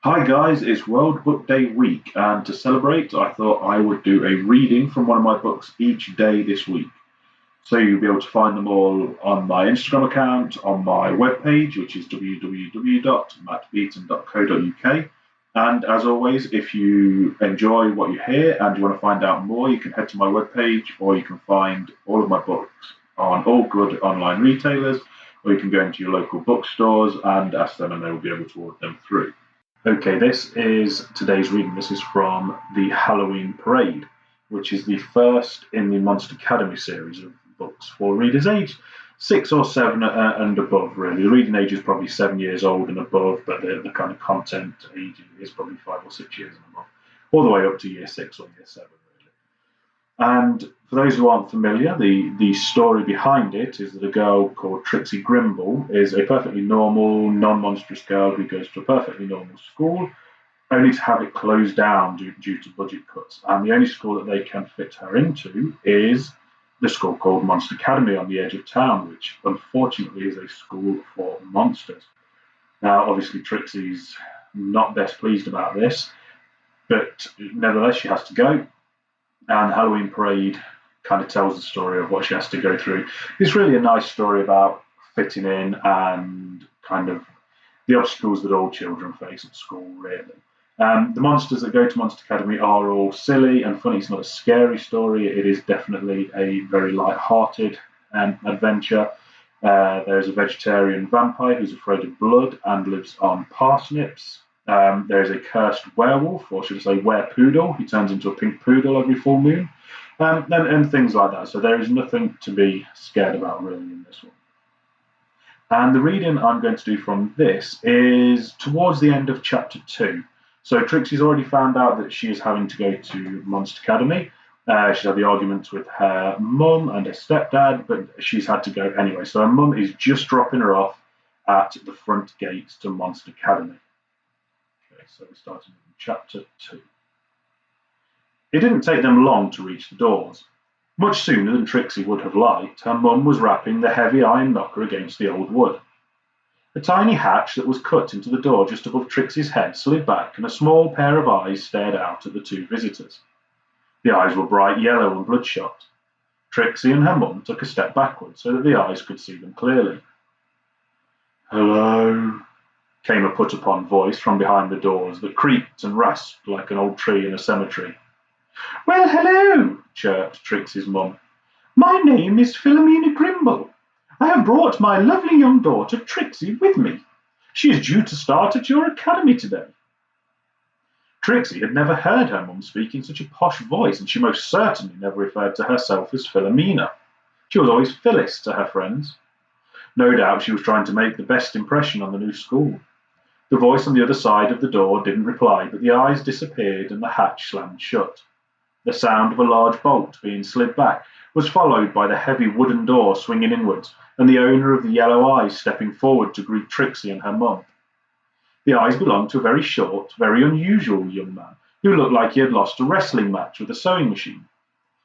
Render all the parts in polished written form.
Hi guys, it's World Book Day week, and to celebrate, I thought I would do a reading from one of my books each day this week. So you'll be able to find them all on my Instagram account, on my webpage, which is www.mattbeaton.co.uk. And as always, if you enjoy what you hear and you want to find out more, you can head to my webpage, or you can find all of my books on all good online retailers, or you can go into your local bookstores and ask them, and they will be able to order them through. Okay, this is today's reading. This is from the Halloween Parade, which is the first in the Monster Academy series of books for readers aged 6 or 7 and above, really. The reading age is probably 7 years old and above, but the kind of content age is probably 5 or 6 years and above, all the way up to year 6 or year 7, really. And for those who aren't familiar, the story behind it is that a girl called Trixie Grimble is a perfectly normal, non-monstrous girl who goes to a perfectly normal school, only to have it closed down due to budget cuts. And the only school that they can fit her into is the school called Monster Academy on the edge of town, which unfortunately is a school for monsters. Now, obviously, Trixie's not best pleased about this, but nevertheless, she has to go. And Halloween Parade kind of tells the story of what she has to go through. It's really a nice story about fitting in and kind of the obstacles that all children face at school, really. The monsters that go to Monster Academy are all silly and funny. It's not a scary story. It is definitely a very light-hearted adventure. There's a vegetarian vampire who's afraid of blood and lives on parsnips. There's a cursed werewolf, or should I say werepoodle. He turns into a pink poodle every full moon, and things like that. So there is nothing to be scared about, really, in this one. And the reading I'm going to do from this is towards the end of chapter 2. So Trixie's already found out that she is having to go to Monster Academy. She's had the arguments with her mum and her stepdad, but she's had to go anyway. So her mum is just dropping her off at the front gates to Monster Academy. So we're starting in chapter 2. It didn't take them long to reach the doors. Much sooner than Trixie would have liked, her mum was rapping the heavy iron knocker against the old wood. A tiny hatch that was cut into the door just above Trixie's head slid back, and a small pair of eyes stared out at the two visitors. The eyes were bright yellow and bloodshot. Trixie and her mum took a step backward so that the eyes could see them clearly. "Hello," came a put-upon voice from behind the doors that creaked and rasped like an old tree in a cemetery. "Well, hello," chirped Trixie's mum. "My name is Philomena Grimble. I have brought my lovely young daughter Trixie with me. She is due to start at your academy today." Trixie had never heard her mum speak in such a posh voice, and she most certainly never referred to herself as Philomena. She was always Phyllis to her friends. No doubt she was trying to make the best impression on the new school. The voice on the other side of the door didn't reply, but the eyes disappeared and the hatch slammed shut. The sound of a large bolt being slid back was followed by the heavy wooden door swinging inwards, and the owner of the yellow eyes stepping forward to greet Trixie and her mum. The eyes belonged to a very short, very unusual young man who looked like he had lost a wrestling match with a sewing machine.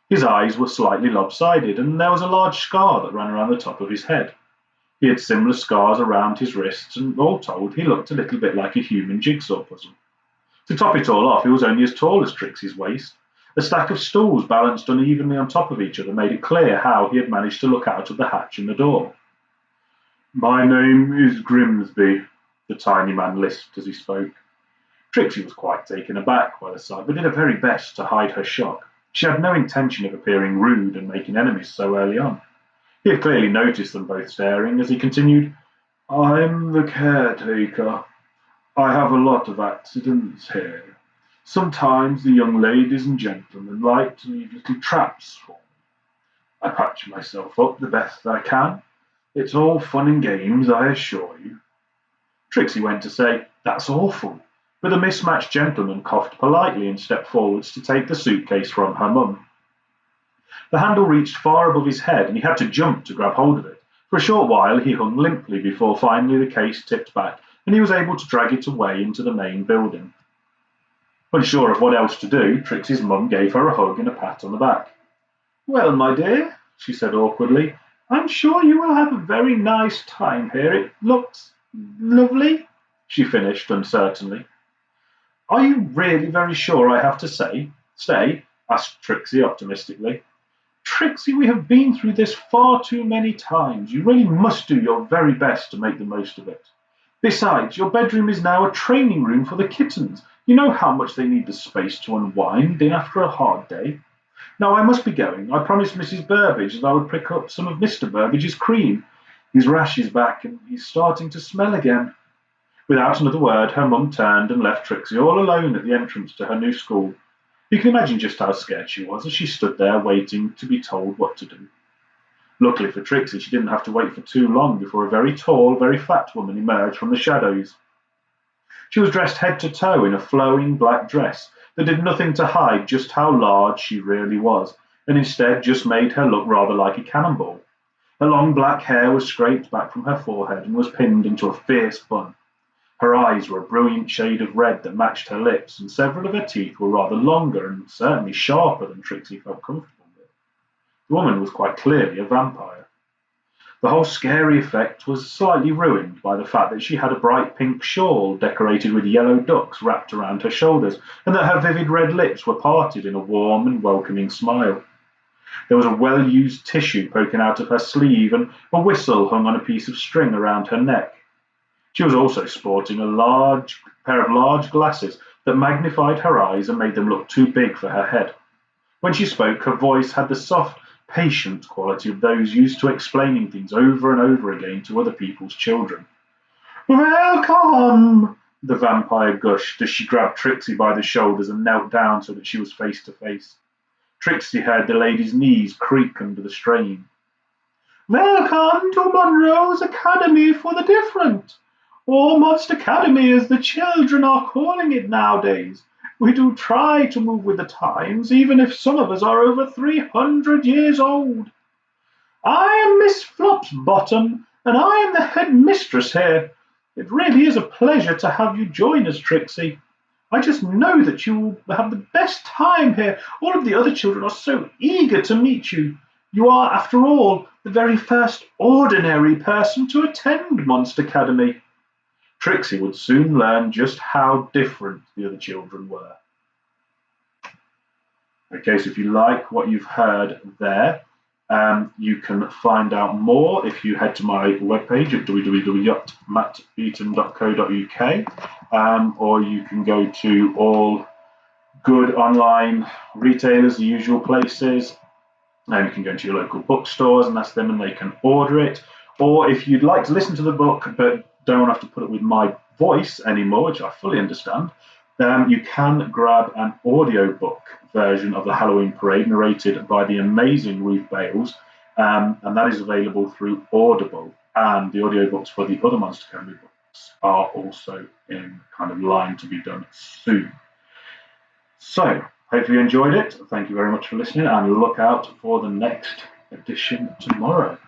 His eyes were slightly lopsided, and there was a large scar that ran around the top of his head. He had similar scars around his wrists, and all told, he looked a little bit like a human jigsaw puzzle. To top it all off, he was only as tall as Trixie's waist. A stack of stools balanced unevenly on top of each other made it clear how he had managed to look out of the hatch in the door. "My name is Grimsby," the tiny man lisped as he spoke. Trixie was quite taken aback by the sight, but did her very best to hide her shock. She had no intention of appearing rude and making enemies so early on. He had clearly noticed them both staring as he continued, "I'm the caretaker. I have a lot of accidents here. Sometimes the young ladies and gentlemen like to leave little traps for me. I patch myself up the best I can. It's all fun and games, I assure you." Trixie went to say, "That's awful," but the mismatched gentleman coughed politely and stepped forwards to take the suitcase from her mum. The handle reached far above his head, and he had to jump to grab hold of it. For a short while he hung limply before finally the case tipped back, and he was able to drag it away into the main building. Unsure of what else to do, Trixie's mum gave her a hug and a pat on the back. "Well, my dear," she said awkwardly, "I'm sure you will have a very nice time here. It looks lovely," she finished uncertainly. Are you really very sure I have to stay? Asked Trixie optimistically. Trixie, we have been through this far too many times. You really must do your very best to make the most of it. Besides, your bedroom is now a training room for the kittens. You know how much they need the space to unwind in after a hard day. Now I must be going. I promised Mrs. Burbage that I would pick up some of Mr. Burbage's cream. His rash is back and he's starting to smell again. Without another word, her mum turned and left Trixie all alone at the entrance to her new school. You can imagine just how scared she was as she stood there waiting to be told what to do. Luckily for Trixie, she didn't have to wait for too long before a very tall, very fat woman emerged from the shadows. She was dressed head to toe in a flowing black dress that did nothing to hide just how large she really was, and instead just made her look rather like a cannonball. Her long black hair was scraped back from her forehead and was pinned into a fierce bun. Her eyes were a brilliant shade of red that matched her lips, and several of her teeth were rather longer and certainly sharper than Trixie felt comfortable with. The woman was quite clearly a vampire. The whole scary effect was slightly ruined by the fact that she had a bright pink shawl decorated with yellow ducks wrapped around her shoulders, and that her vivid red lips were parted in a warm and welcoming smile. There was a well-used tissue poking out of her sleeve, and a whistle hung on a piece of string around her neck. She was also sporting a large pair of large glasses that magnified her eyes and made them look too big for her head. When she spoke, her voice had the soft, patient quality of those used to explaining things over and over again to other people's children. Welcome! The vampire gushed as she grabbed Trixie by the shoulders and knelt down so that she was face to face. Trixie heard the lady's knees creak under the strain. Welcome to Monroe's Academy for the Different, or Monster Academy as the children are calling it nowadays. We do try to move with the times, even if some of us are over 300 years old. I am Miss Flopsbottom, and I am the head mistress here. It really is a pleasure to have you join us, Trixie. I just know that you will have the best time here. All of the other children are so eager to meet you. You are, after all, the very first ordinary person to attend Monster Academy. Trixie would soon learn just how different the other children were. Okay, so if you like what you've heard there, you can find out more if you head to my webpage at www.mattbeaton.co.uk, or you can go to all good online retailers, the usual places, and you can go to your local bookstores and ask them and they can order it. Or if you'd like to listen to the book but don't have to put it with my voice anymore, which I fully understand, you can grab an audiobook version of the Halloween Parade narrated by the amazing Ruth Bales, and that is available through Audible. And the audiobooks for the other Monster Academy books are also in kind of line to be done soon. So, hopefully you enjoyed it. Thank you very much for listening, and look out for the next edition tomorrow.